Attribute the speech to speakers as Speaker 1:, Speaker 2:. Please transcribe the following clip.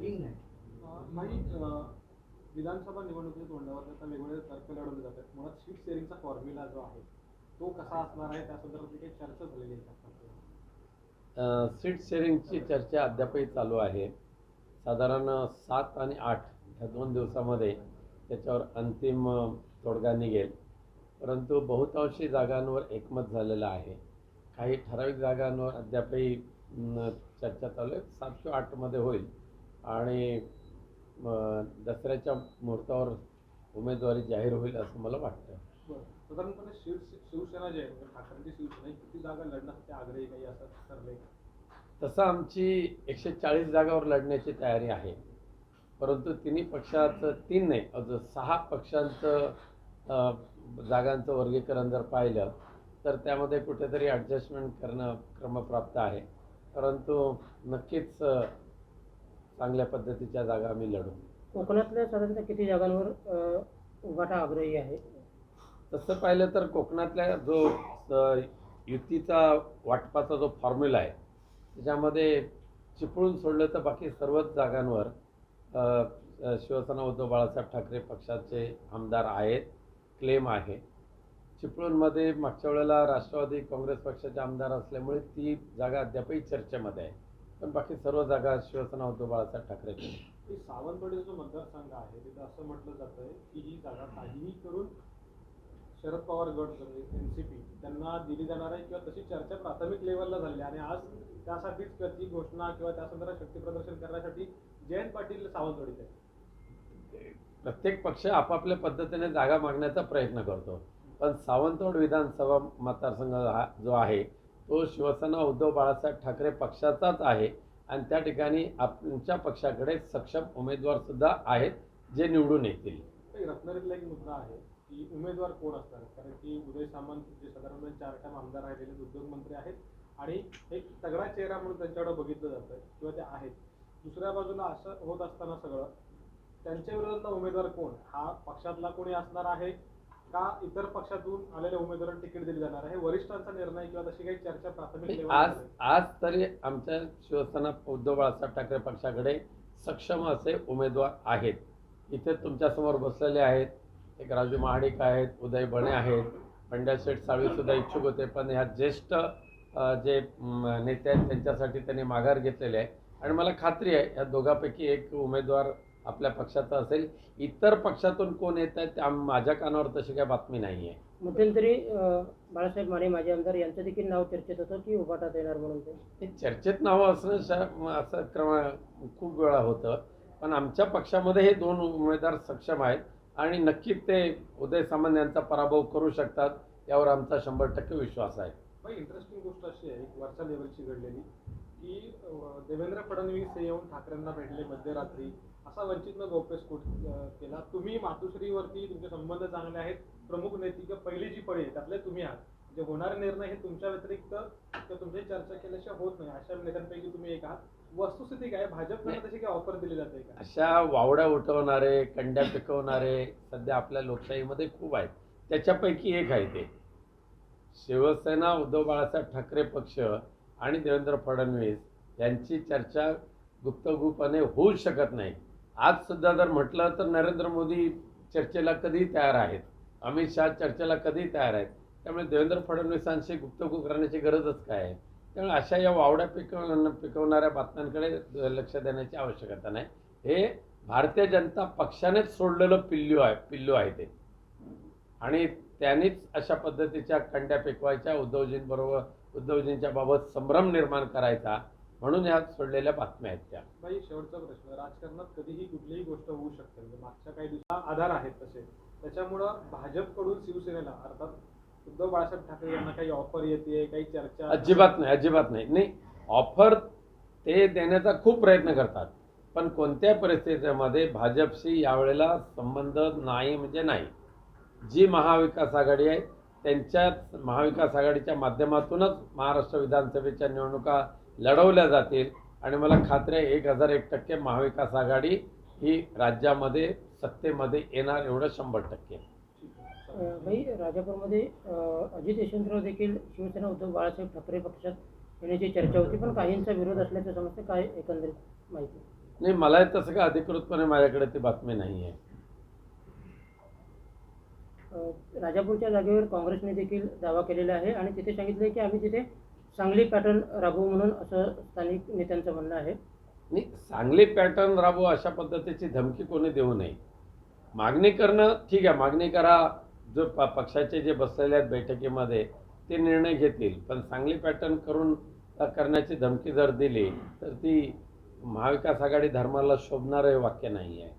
Speaker 1: नाही विधानसभा निवडणुकीच्या तोंडावर आता वेगवेगळे तर्क लढवले जातात. मुळात सीट शेअरिंगचा फॉर्म्युला जो आहे तो कसा असणार आहे त्या संदर्भात काही चर्चा झालेली आहे का?
Speaker 2: सीट शेअरिंगची चर्चा अद्यापही चालू आहे. साधारण 7 आणि 8 ह्या 2 दिवसामध्ये त्याच्यावर अंतिम तोडगा निघेल. परंतु बहुतांशी जागांवर एकमत झालेलं आहे. काही ठराविक जागांवर अद्यापही चर्चा चालू आहे. 7 किंवा 8मध्ये होईल आणि दसऱ्याच्या मुहूर्तावर उमेदवारी जाहीर होईल असं मला वाटतं.
Speaker 1: साधारणपणे शिवसेना जी आहे ठाकरेंची शिवसेना किती जागा लढण्यासाठी आग्रही काही असं ठरले?
Speaker 2: तसं आमची 140 जागावर लढण्याची तयारी आहे. परंतु तिन्ही पक्षाचं 3 नाही 6 पक्षांचं जागांचं वर्गीकरण जर पाहिलं तर त्यामध्ये कुठेतरी ॲडजस्टमेंट करणं क्रमप्राप्त आहे. परंतु नक्कीच चांगल्या पद्धतीच्या जागा आम्ही लढू.
Speaker 3: कोकणातल्या साधारणतः किती जागांवर उभाटा आग्रही आहे?
Speaker 2: तसं पाहिलं तर कोकणातल्या जो युतीचा वाटपाचा जो फॉर्म्युला आहे त्याच्यामध्ये चिपळूण सोडलं तर बाकी सर्वच जागांवर शिवसेना उद्धव बाळासाहेब ठाकरे पक्षाचे आमदार आहेत, क्लेम आहे. चिपळूणमध्ये मागच्या वेळेला राष्ट्रवादी काँग्रेस पक्षाचे आमदार असल्यामुळे ती जागा अद्यापही चर्चेमध्ये आहे. पण बाकी सर्व जागा शिवसेना उद्धव बाळासाहेब ठाकरे.
Speaker 1: सावंतवाडी जो मतदारसंघ आहे तिथं असं म्हटलं जातंय की ही जागा काहीही करून शरद पवार गट NCP त्यांना दिली जाणार आहे किंवा तशी चर्चा प्राथमिक लेवलला झाली आणि आज त्यासाठीच ती घोषणा किंवा त्या संदर्भात शक्ती प्रदर्शन करण्यासाठी जयंत पाटील सावंतवाडीत आहेत.
Speaker 2: प्रत्येक पक्ष आपापल्या पद्धतीने जागा मागण्याचा प्रयत्न करतो. पण सावंतवाड विधानसभा मतदारसंघ जो आहे तो शिवसेना उद्धव बाळासाहेब ठाकरे पक्षाचाच आहे आणि त्या ठिकाणी आमच्या पक्षाकडे सक्षम उमेदवार सुद्धा आहेत जे निवडून येतील.
Speaker 1: रत्नागिरीतला एक मुद्दा आहे की उमेदवार कोण असणार, कारण की उदय सामंत जे साधारणपणे 4 टाइम आमदार राहिलेले उद्योगमंत्री आहेत आणि एक तगडा चेहरा म्हणून त्यांच्याकडे बघितलं जातं किंवा ते आहेत. दुसऱ्या बाजूला असं होत असताना सगळं त्यांच्या विरोधातला उमेदवार कोण, हा पक्षातला कोणी असणार आहे का इतर पक्षातून आलेल्या उमेदवारांना तिकीट दिली जाणार आहे? वरिष्ठांचा निर्णय किंवा तशी काही चर्चा प्राथमिक
Speaker 2: आज तरी आमच्या शिवसेना उद्धव बाळासाहेब ठाकरे पक्षाकडे सक्षम असे उमेदवार आहेत. इथे तुमच्यासमोर बसलेले आहेत. एक राजू महाडिक आहेत, उदय बणे आहेत, पंड्या शेठ साळवी सुद्धा इच्छुक होते पण ह्या ज्येष्ठ जे नेते आहेत त्यांच्यासाठी त्यांनी माघार घेतलेले आहे आणि मला खात्री आहे या दोघांपैकी एक उमेदवार आपल्या पक्षाचा असेल. इतर पक्षातून कोण येत आहेत त्या माझ्या कानावर तशी काही बातमी नाही आहे.
Speaker 3: मध्यंतरी बाळासाहेब माने माजी आमदार यांचं देखील नाव चर्चेत होतं की उभाटात येणार म्हणून. ते
Speaker 2: चर्चेत नावं असणं असं खूप वेळा होतं. पण आमच्या पक्षामध्ये हे 2 उमेदवार सक्षम आहेत आणि नक्कीच ते उदय सामंत यांचा पराभव करू शकतात यावर आमचा 100% विश्वास आहे.
Speaker 1: इंटरेस्टिंग गोष्ट अशी आहे वरच्या लेवलची घडलेली की देवेंद्र फडणवीस हे येऊन ठाकरेंना भेटले मध्यरात्री, असा वंचितनं गौप्यस्फोट केला. तुम्ही मातोश्रीवरती तुमचे संबंध चांगले आहेत, प्रमुख नेते किंवा पहिली जी पळी आहे त्यातले तुम्ही आहात. जे होणारे निर्णय हे तुमच्या व्यतिरिक्त तुमची चर्चा केल्याशिवाय होत नाही अशा नेत्यांपैकी तुम्ही एक आहात. वस्तुस्थिती काय, भाजपकडे तशी काही ऑफर दिली जाते का?
Speaker 2: अशा वावड्या उठवणारे, कंड्या पिकवणारे सध्या आपल्या लोकशाहीमध्ये खूप आहेत. त्याच्यापैकी एक आहे ते शिवसेना उद्धव बाळासाहेब ठाकरे पक्ष आणि देवेंद्र फडणवीस यांची चर्चा गुप्तगुप्तपणे होऊ शकत नाही. आज सुद्धा जर म्हटलं तर नरेंद्र मोदी चर्चेला कधी तयार आहेत, अमित शहा चर्चेला कधी तयार आहेत. त्यामुळे देवेंद्र फडणवीसांशी गुप्तगुप्त करण्याची गरजच काय आहे? त्यामुळे अशा या वावड्या पिकवणाऱ्या बातम्यांकडे लक्ष देण्याची आवश्यकता नाही. हे भारतीय जनता पक्षानेच सोडलेलं पिल्लू आहे ते आणि त्यांनीच अशा पद्धतीच्या कंड्या पिकवायच्या, उद्धवजींच्या बाबत संभ्रम निर्माण करायचा म्हणून ह्या सोडलेल्या बातम्या आहेत त्या.
Speaker 1: बाई शेवटचा प्रश्न, राजकारणात कधीही कुठलीही गोष्ट होऊ शकते. म्हणजे मागच्या काही दिवसात आधार आहेत तसे, त्याच्यामुळं भाजपकडून शिवसेनेला अर्थात उद्धव बाळासाहेब ठाकरे यांना काही ऑफर येते, काही चर्चा?
Speaker 2: अजिबात नाही. नाही, ऑफर ते देण्याचा खूप प्रयत्न करतात पण कोणत्या परिस्थितीमध्ये भाजपशी यावेळेला संबंध नाही म्हणजे नाही. जी महाविकास आघाडी आहे त्यांच्या महाविकास आघाडीच्या माध्यमातूनच महाराष्ट्र विधानसभेच्या निवडणुका लढवल्या जातील आणि मला खात्री आहे 1001% महाविकास आघाडी ही राज्यामध्ये सत्तेमध्ये येणार एवढं 100%.
Speaker 3: भाई राजापूरमध्ये अजित यशवंतराव देखील शिवसेना उद्धव बाळासाहेब ठाकरे पक्षात येण्याची चर्चा होती पण काहींचा विरोध असल्याचं समजतं. काय एकंदरीत माहिती?
Speaker 2: नाही, मला तसं का अधिकृतपणे माझ्याकडे ती बातमी नाही आहे.
Speaker 3: राजापूरच्या जागेवर काँग्रेसने देखील दावा केलेला आहे आणि तिथे सांगितलं की आम्ही तिथे सांगली पॅटर्न राबवू म्हणून असं स्थानिक नेत्यांचं म्हणणं आहे.
Speaker 2: नाही, सांगली पॅटर्न राबवू अशा पद्धतीची धमकी कोणी देऊ नये. मागणी करणं ठीक आहे, मागणी करा. जो पक्षाचे जे बसलेले आहेत बैठकीमध्ये ते निर्णय घेतील, पण सांगली पॅटर्न करण्याची धमकी जर दिली तर ती महाविकास आघाडी धर्माला शोभणारं हे वाक्य नाही आहे.